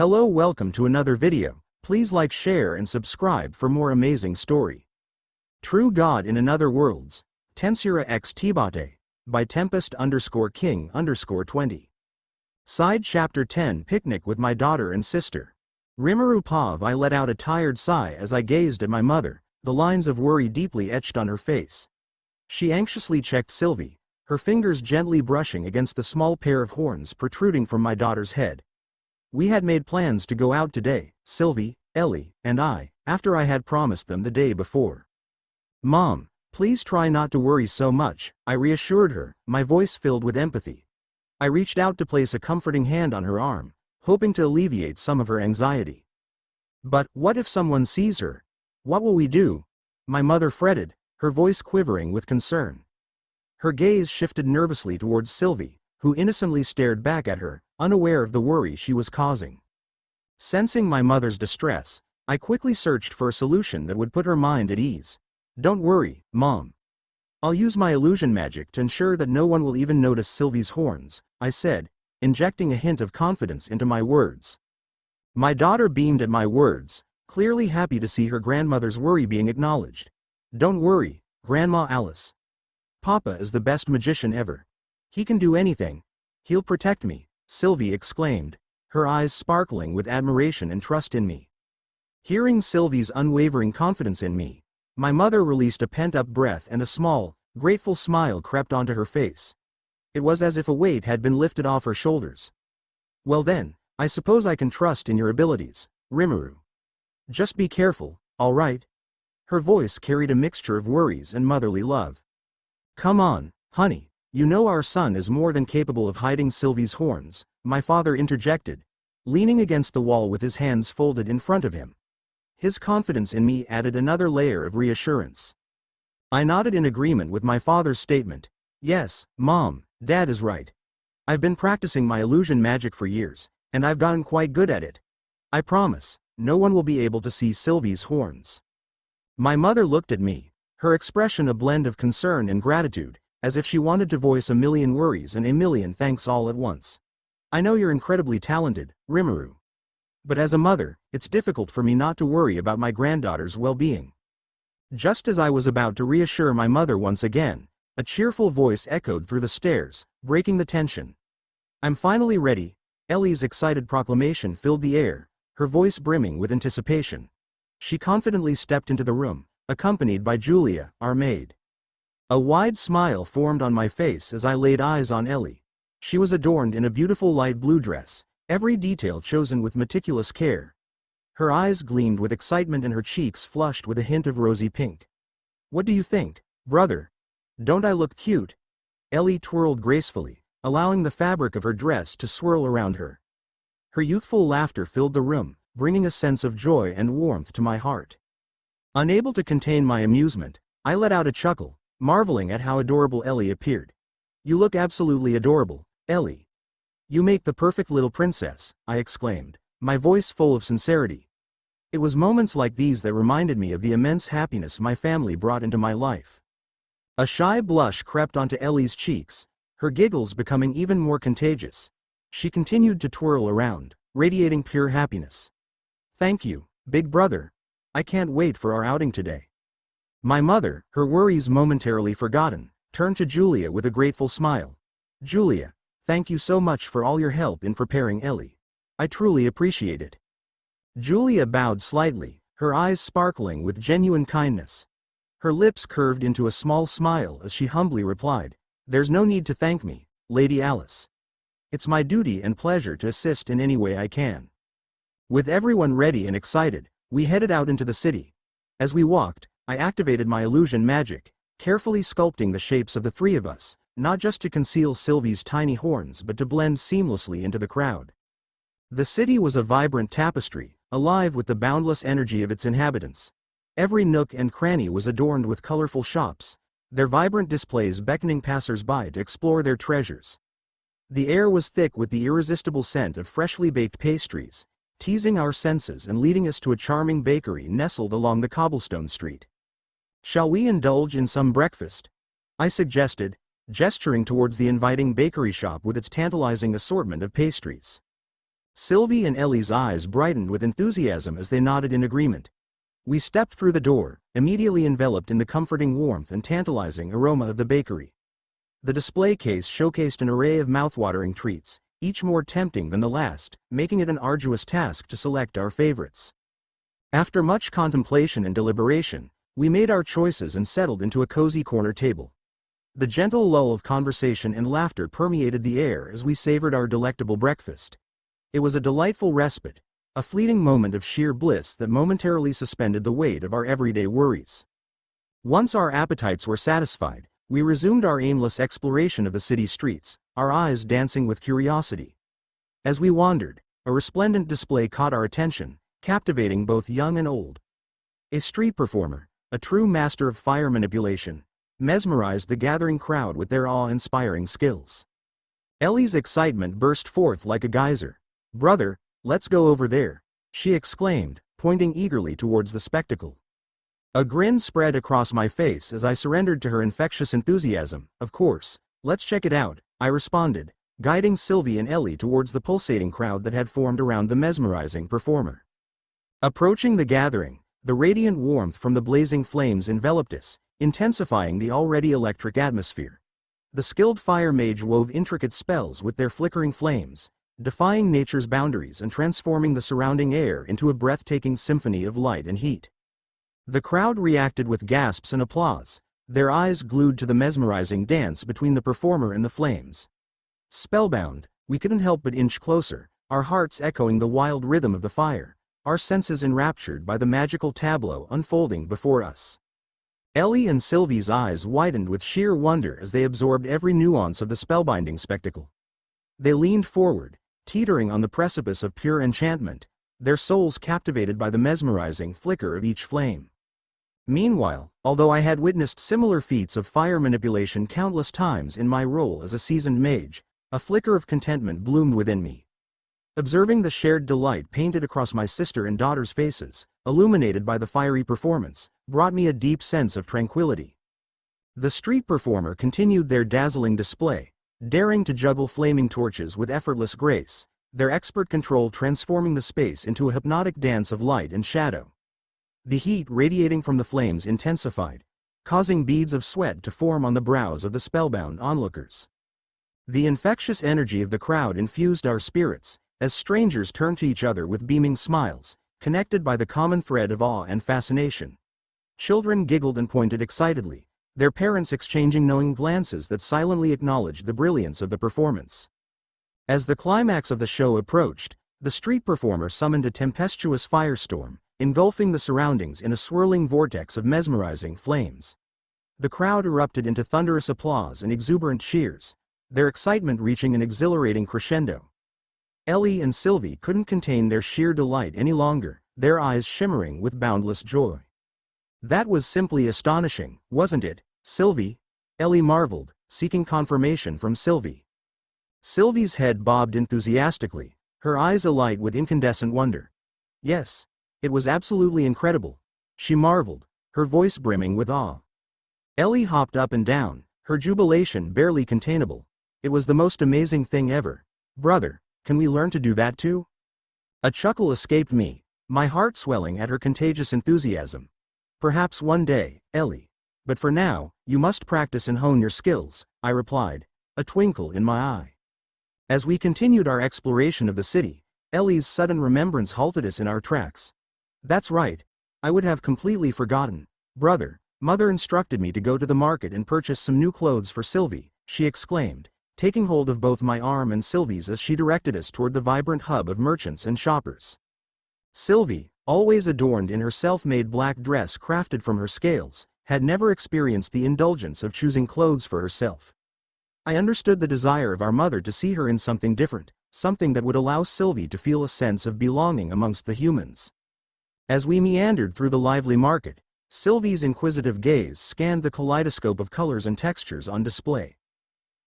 Hello, welcome to another video. Please like, share and subscribe for more amazing story. True God in Another Worlds, Tensura x Tbate, by Tempest_King_20. Side Chapter 10 Picnic with my daughter and sister. Rimuru Pav. I let out a tired sigh as I gazed at my mother, the lines of worry deeply etched on her face. She anxiously checked Sylvie, her fingers gently brushing against the small pair of horns protruding from my daughter's head. We had made plans to go out today, Sylvie, Ellie, and I, after I had promised them the day before. Mom, please try not to worry so much, I reassured her, my voice filled with empathy. I reached out to place a comforting hand on her arm, hoping to alleviate some of her anxiety. But what if someone sees her? What will we do? My mother fretted, her voice quivering with concern. Her gaze shifted nervously towards Sylvie, who innocently stared back at her, unaware of the worry she was causing. Sensing my mother's distress, I quickly searched for a solution that would put her mind at ease. Don't worry, Mom. I'll use my illusion magic to ensure that no one will even notice Sylvie's horns, I said, injecting a hint of confidence into my words. My daughter beamed at my words, clearly happy to see her grandmother's worry being acknowledged. Don't worry, Grandma Alice. Papa is the best magician ever. He can do anything. He'll protect me, Sylvie exclaimed, her eyes sparkling with admiration and trust in me. Hearing Sylvie's unwavering confidence in me, my mother released a pent-up breath and a small, grateful smile crept onto her face. It was as if a weight had been lifted off her shoulders. Well then, I suppose I can trust in your abilities, Rimuru. Just be careful, all right? Her voice carried a mixture of worries and motherly love. Come on, honey. You know our son is more than capable of hiding Sylvie's horns, my father interjected, leaning against the wall with his hands folded in front of him. His confidence in me added another layer of reassurance. I nodded in agreement with my father's statement. Yes, Mom, Dad is right. I've been practicing my illusion magic for years, and I've gotten quite good at it. I promise, no one will be able to see Sylvie's horns. My mother looked at me, her expression a blend of concern and gratitude, as if she wanted to voice a million worries and a million thanks all at once. I know you're incredibly talented, Rimuru. But as a mother, it's difficult for me not to worry about my granddaughter's well-being. Just as I was about to reassure my mother once again, a cheerful voice echoed through the stairs, breaking the tension. I'm finally ready. Ellie's excited proclamation filled the air, her voice brimming with anticipation. She confidently stepped into the room, accompanied by Julia, our maid. A wide smile formed on my face as I laid eyes on Ellie. She was adorned in a beautiful light blue dress, every detail chosen with meticulous care. Her eyes gleamed with excitement and her cheeks flushed with a hint of rosy pink. What do you think, brother? Don't I look cute? Ellie twirled gracefully, allowing the fabric of her dress to swirl around her. Her youthful laughter filled the room, bringing a sense of joy and warmth to my heart. Unable to contain my amusement, I let out a chuckle, marveling at how adorable Ellie appeared. You look absolutely adorable, Ellie. You make the perfect little princess, I exclaimed, my voice full of sincerity. It was moments like these that reminded me of the immense happiness my family brought into my life. A shy blush crept onto Ellie's cheeks, her giggles becoming even more contagious. She continued to twirl around, radiating pure happiness. Thank you, big brother. I can't wait for our outing today. My mother, her worries momentarily forgotten, turned to Julia with a grateful smile. Julia, thank you so much for all your help in preparing Ellie. I truly appreciate it. Julia bowed slightly, her eyes sparkling with genuine kindness. Her lips curved into a small smile as she humbly replied, There's no need to thank me, Lady Alice. It's my duty and pleasure to assist in any way I can. With everyone ready and excited, we headed out into the city. As we walked, I activated my illusion magic, carefully sculpting the shapes of the three of us, not just to conceal Sylvie's tiny horns but to blend seamlessly into the crowd. The city was a vibrant tapestry, alive with the boundless energy of its inhabitants. Every nook and cranny was adorned with colorful shops, their vibrant displays beckoning passers-by to explore their treasures. The air was thick with the irresistible scent of freshly baked pastries, teasing our senses and leading us to a charming bakery nestled along the cobblestone street. Shall we indulge in some breakfast? I suggested, gesturing towards the inviting bakery shop with its tantalizing assortment of pastries. Sylvie and Ellie's eyes brightened with enthusiasm as they nodded in agreement. We stepped through the door, immediately enveloped in the comforting warmth and tantalizing aroma of the bakery. The display case showcased an array of mouthwatering treats, each more tempting than the last, making it an arduous task to select our favorites. After much contemplation and deliberation, we made our choices and settled into a cozy corner table. The gentle lull of conversation and laughter permeated the air as we savored our delectable breakfast. It was a delightful respite, a fleeting moment of sheer bliss that momentarily suspended the weight of our everyday worries. Once our appetites were satisfied, we resumed our aimless exploration of the city streets, our eyes dancing with curiosity. As we wandered, a resplendent display caught our attention, captivating both young and old. A street performer, a true master of fire manipulation, mesmerized the gathering crowd with their awe-inspiring skills. Ellie's excitement burst forth like a geyser. "Brother, let's go over there," she exclaimed, pointing eagerly towards the spectacle. A grin spread across my face as I surrendered to her infectious enthusiasm. "Of course, let's check it out," I responded, guiding Sylvie and Ellie towards the pulsating crowd that had formed around the mesmerizing performer. Approaching the gathering, the radiant warmth from the blazing flames enveloped us, intensifying the already electric atmosphere. The skilled fire mage wove intricate spells with their flickering flames, defying nature's boundaries and transforming the surrounding air into a breathtaking symphony of light and heat. The crowd reacted with gasps and applause, their eyes glued to the mesmerizing dance between the performer and the flames. Spellbound, we couldn't help but inch closer, our hearts echoing the wild rhythm of the fire, our senses enraptured by the magical tableau unfolding before us. Ellie and Sylvie's eyes widened with sheer wonder as they absorbed every nuance of the spellbinding spectacle. They leaned forward, teetering on the precipice of pure enchantment, their souls captivated by the mesmerizing flicker of each flame. Meanwhile, although I had witnessed similar feats of fire manipulation countless times in my role as a seasoned mage, a flicker of contentment bloomed within me. Observing the shared delight painted across my sister and daughter's faces, illuminated by the fiery performance, brought me a deep sense of tranquility. The street performer continued their dazzling display, daring to juggle flaming torches with effortless grace, their expert control transforming the space into a hypnotic dance of light and shadow. The heat radiating from the flames intensified, causing beads of sweat to form on the brows of the spellbound onlookers. The infectious energy of the crowd infused our spirits, as strangers turned to each other with beaming smiles, connected by the common thread of awe and fascination. Children giggled and pointed excitedly, their parents exchanging knowing glances that silently acknowledged the brilliance of the performance. As the climax of the show approached, the street performer summoned a tempestuous firestorm, engulfing the surroundings in a swirling vortex of mesmerizing flames. The crowd erupted into thunderous applause and exuberant cheers, their excitement reaching an exhilarating crescendo. Ellie and Sylvie couldn't contain their sheer delight any longer, their eyes shimmering with boundless joy. "That was simply astonishing, wasn't it, Sylvie?" Ellie marveled, seeking confirmation from Sylvie. Sylvie's head bobbed enthusiastically, her eyes alight with incandescent wonder. "Yes, it was absolutely incredible," she marveled, her voice brimming with awe. Ellie hopped up and down, her jubilation barely containable. "It was the most amazing thing ever. Brother, can we learn to do that too?" A chuckle escaped me, my heart swelling at her contagious enthusiasm. "Perhaps one day, Ellie. But for now, you must practice and hone your skills," I replied, a twinkle in my eye. As we continued our exploration of the city, Ellie's sudden remembrance halted us in our tracks. "That's right. I would have completely forgotten. Brother, Mother instructed me to go to the market and purchase some new clothes for Sylvie," she exclaimed, taking hold of both my arm and Sylvie's as she directed us toward the vibrant hub of merchants and shoppers. Sylvie, always adorned in her self-made black dress crafted from her scales, had never experienced the indulgence of choosing clothes for herself. I understood the desire of our mother to see her in something different, something that would allow Sylvie to feel a sense of belonging amongst the humans. As we meandered through the lively market, Sylvie's inquisitive gaze scanned the kaleidoscope of colors and textures on display.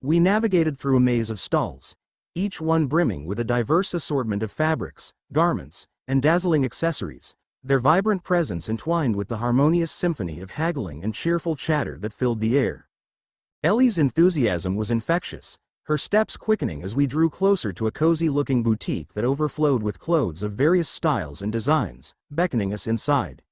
We navigated through a maze of stalls, each one brimming with a diverse assortment of fabrics, garments, and dazzling accessories, their vibrant presence entwined with the harmonious symphony of haggling and cheerful chatter that filled the air. Ellie's enthusiasm was infectious, her steps quickening as we drew closer to a cozy-looking boutique that overflowed with clothes of various styles and designs, beckoning us inside.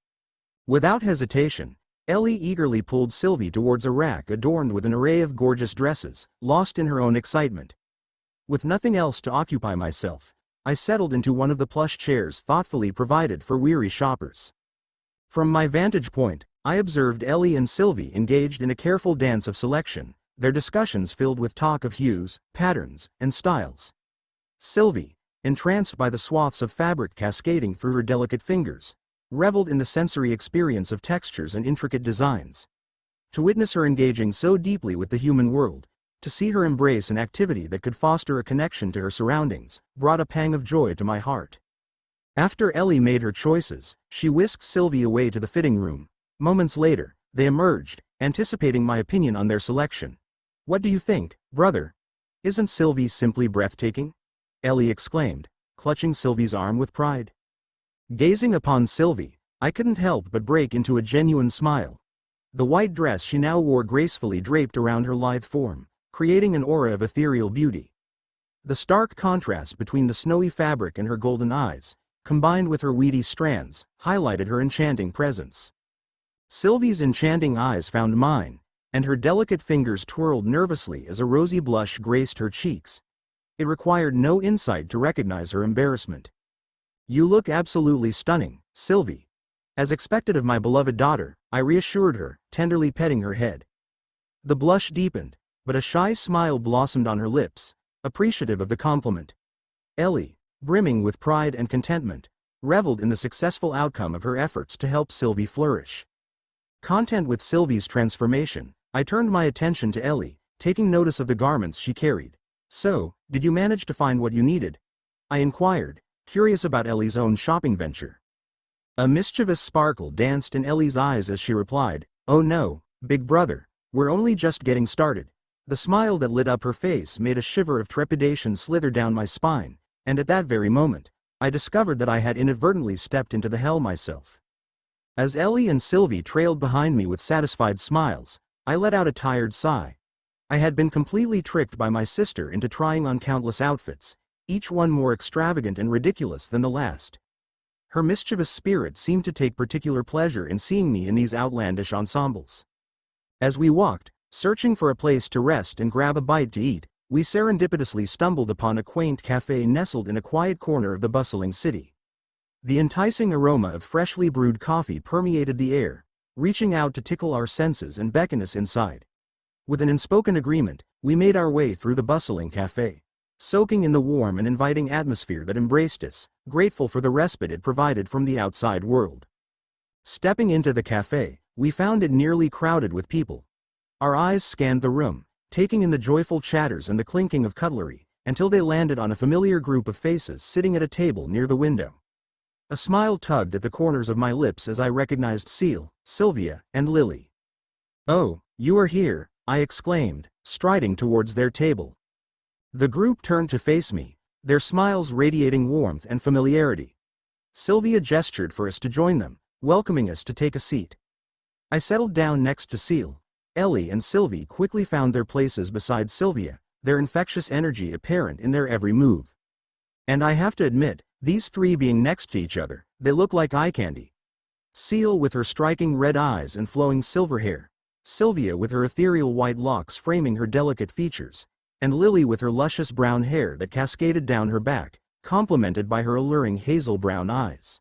Without hesitation, Ellie eagerly pulled Sylvie towards a rack adorned with an array of gorgeous dresses, lost in her own excitement. With nothing else to occupy myself, I settled into one of the plush chairs thoughtfully provided for weary shoppers. From my vantage point, I observed Ellie and Sylvie engaged in a careful dance of selection, their discussions filled with talk of hues, patterns, and styles. Sylvie, entranced by the swaths of fabric cascading through her delicate fingers, reveled in the sensory experience of textures and intricate designs. To witness her engaging so deeply with the human world, to see her embrace an activity that could foster a connection to her surroundings, brought a pang of joy to my heart. After Ellie made her choices, she whisked Sylvie away to the fitting room. Moments later, they emerged, anticipating my opinion on their selection. "What do you think, brother? Isn't Sylvie simply breathtaking?" Ellie exclaimed, clutching Sylvie's arm with pride. Gazing upon Sylvie, I couldn't help but break into a genuine smile. The white dress she now wore gracefully draped around her lithe form, creating an aura of ethereal beauty. The stark contrast between the snowy fabric and her golden eyes, combined with her weedy strands, highlighted her enchanting presence. Sylvie's enchanting eyes found mine, and her delicate fingers twirled nervously as a rosy blush graced her cheeks. It required no insight to recognize her embarrassment. "You look absolutely stunning, Sylvie." As expected of my beloved daughter, I reassured her, tenderly petting her head. The blush deepened, but a shy smile blossomed on her lips, appreciative of the compliment. Ellie, brimming with pride and contentment, reveled in the successful outcome of her efforts to help Sylvie flourish. Content with Sylvie's transformation, I turned my attention to Ellie, taking notice of the garments she carried. "So, did you manage to find what you needed?" I inquired, curious about Ellie's own shopping venture. A mischievous sparkle danced in Ellie's eyes as she replied, "Oh no, big brother, we're only just getting started." The smile that lit up her face made a shiver of trepidation slither down my spine, and at that very moment, I discovered that I had inadvertently stepped into the hell myself. As Ellie and Sylvie trailed behind me with satisfied smiles, I let out a tired sigh. I had been completely tricked by my sister into trying on countless outfits, each one more extravagant and ridiculous than the last. Her mischievous spirit seemed to take particular pleasure in seeing me in these outlandish ensembles. As we walked, searching for a place to rest and grab a bite to eat, we serendipitously stumbled upon a quaint cafe nestled in a quiet corner of the bustling city. The enticing aroma of freshly brewed coffee permeated the air, reaching out to tickle our senses and beckon us inside. With an unspoken agreement, we made our way through the bustling cafe, soaking in the warm and inviting atmosphere that embraced us, grateful for the respite it provided from the outside world. Stepping into the cafe, we found it nearly crowded with people. Our eyes scanned the room, taking in the joyful chatters and the clinking of cutlery, until they landed on a familiar group of faces sitting at a table near the window. A smile tugged at the corners of my lips as I recognized Seal, Sylvia, and Lily. "Oh, you are here," I exclaimed, striding towards their table. The group turned to face me, their smiles radiating warmth and familiarity. Sylvia gestured for us to join them, welcoming us to take a seat. I settled down next to Seal. Ellie and Sylvie quickly found their places beside Sylvia, their infectious energy apparent in their every move. And I have to admit, these three being next to each other, they look like eye candy. Seal with her striking red eyes and flowing silver hair, Sylvia with her ethereal white locks framing her delicate features, and Lily with her luscious brown hair that cascaded down her back, complemented by her alluring hazel brown eyes.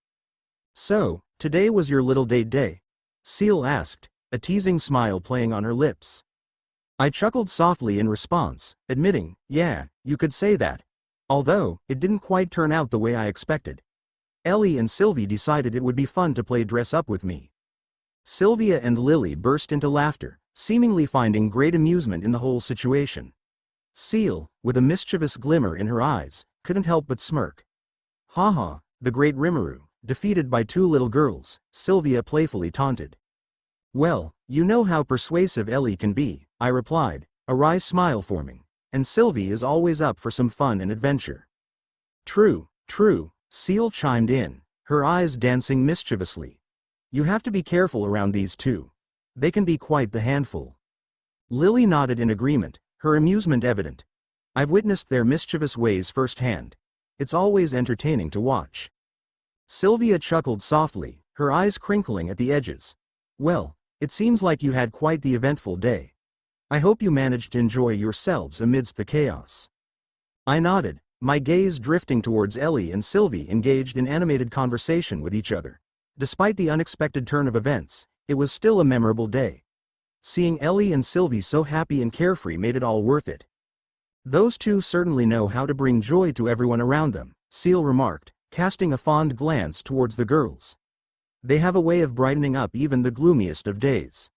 "So, today was your little date day?" Seal asked, a teasing smile playing on her lips. I chuckled softly in response, admitting, "Yeah, you could say that. Although, it didn't quite turn out the way I expected." Ellie and Sylvie decided it would be fun to play dress up with me. Sylvia and Lily burst into laughter, seemingly finding great amusement in the whole situation. Seal, with a mischievous glimmer in her eyes, couldn't help but smirk. "Ha, the great Rimuru, defeated by two little girls," Sylvia playfully taunted. "Well, you know how persuasive Ellie can be," I replied, a wry smile forming, "and Sylvie is always up for some fun and adventure." True, Seal chimed in, her eyes dancing mischievously. "You have to be careful around these two. They can be quite the handful." Lily nodded in agreement, her amusement evident. I've witnessed their mischievous ways firsthand. It's always entertaining to watch. Sylvia chuckled softly, her eyes crinkling at the edges. Well, it seems like you had quite the eventful day. I hope you managed to enjoy yourselves amidst the chaos. I nodded, my gaze drifting towards Ellie and Sylvie engaged in animated conversation with each other. Despite the unexpected turn of events, it was still a memorable day. Seeing Ellie and Sylvie so happy and carefree made it all worth it. Those two certainly know how to bring joy to everyone around them, Seal remarked, casting a fond glance towards the girls. They have a way of brightening up even the gloomiest of days.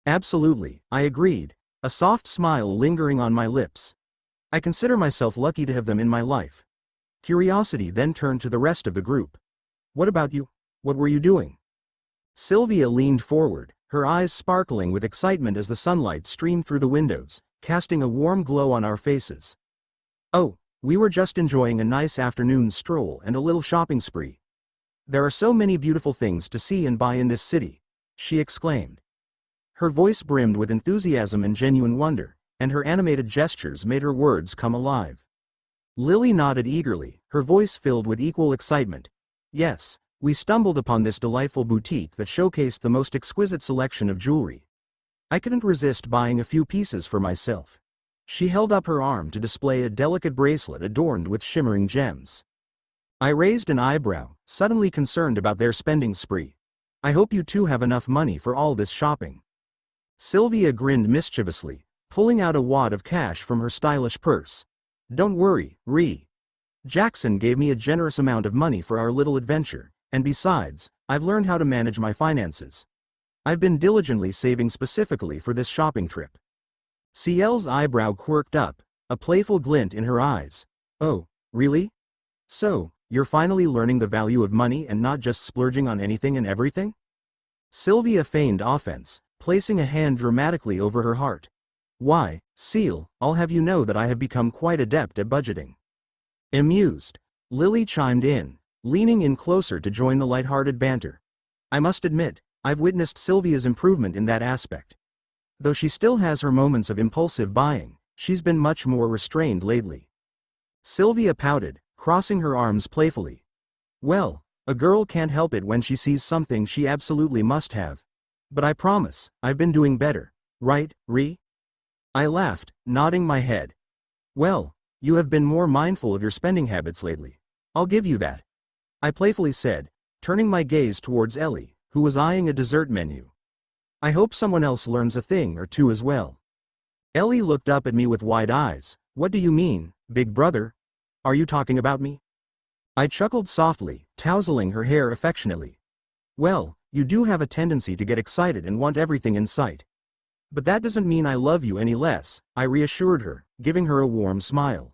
Absolutely, I agreed, a soft smile lingering on my lips. I consider myself lucky to have them in my life. Curiosity then turned to the rest of the group. What about you? What were you doing? Sylvia leaned forward, her eyes sparkling with excitement as the sunlight streamed through the windows, casting a warm glow on our faces. Oh, we were just enjoying a nice afternoon stroll and a little shopping spree. There are so many beautiful things to see and buy in this city, she exclaimed. Her voice brimmed with enthusiasm and genuine wonder, and her animated gestures made her words come alive. Lily nodded eagerly, her voice filled with equal excitement. Yes, we stumbled upon this delightful boutique that showcased the most exquisite selection of jewelry. I couldn't resist buying a few pieces for myself. She held up her arm to display a delicate bracelet adorned with shimmering gems. I raised an eyebrow, suddenly concerned about their spending spree. I hope you two have enough money for all this shopping. Sylvia grinned mischievously, pulling out a wad of cash from her stylish purse. Don't worry, Jackson gave me a generous amount of money for our little adventure, and besides, I've learned how to manage my finances. I've been diligently saving specifically for this shopping trip. Ciel's eyebrow quirked up, a playful glint in her eyes. Oh, really? So, you're finally learning the value of money and not just splurging on anything and everything? Sylvia feigned offense, placing a hand dramatically over her heart. Why, Ciel, I'll have you know that I have become quite adept at budgeting. Amused, Lily chimed in, leaning in closer to join the lighthearted banter. I must admit, I've witnessed Sylvia's improvement in that aspect. Though she still has her moments of impulsive buying, she's been much more restrained lately. Sylvia pouted, crossing her arms playfully. Well, a girl can't help it when she sees something she absolutely must have. But I promise, I've been doing better, right, I laughed, nodding my head. Well, you have been more mindful of your spending habits lately. I'll give you that. I playfully said, turning my gaze towards Ellie, who was eyeing a dessert menu. I hope someone else learns a thing or two as well. Ellie looked up at me with wide eyes. What do you mean, big brother? Are you talking about me? I chuckled softly, tousling her hair affectionately. Well, you do have a tendency to get excited and want everything in sight. But that doesn't mean I love you any less, I reassured her, giving her a warm smile.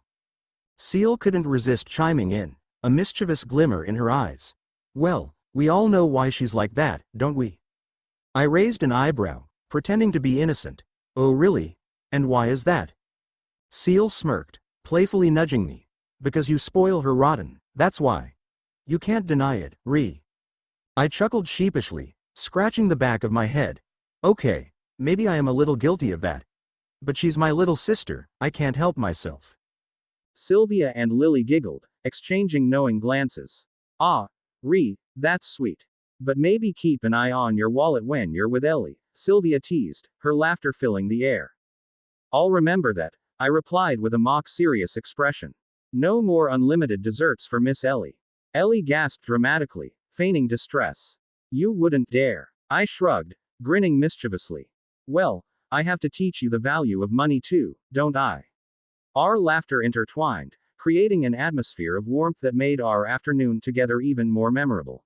Ciel couldn't resist chiming in, a mischievous glimmer in her eyes. Well, we all know why she's like that, don't we? I raised an eyebrow, pretending to be innocent. Oh really? And why is that? Ciel smirked, playfully nudging me. Because you spoil her rotten, that's why. You can't deny it, I chuckled sheepishly, scratching the back of my head. Okay, maybe I am a little guilty of that. But she's my little sister, I can't help myself. Sylvia and Lily giggled, exchanging knowing glances. Ah, that's sweet. But maybe keep an eye on your wallet when you're with Ellie, Sylvia teased, her laughter filling the air. I'll remember that, I replied with a mock-serious expression. No more unlimited desserts for Miss Ellie. Ellie gasped dramatically, feigning distress. You wouldn't dare. I shrugged, grinning mischievously. Well, I have to teach you the value of money too, don't I? Our laughter intertwined, creating an atmosphere of warmth that made our afternoon together even more memorable.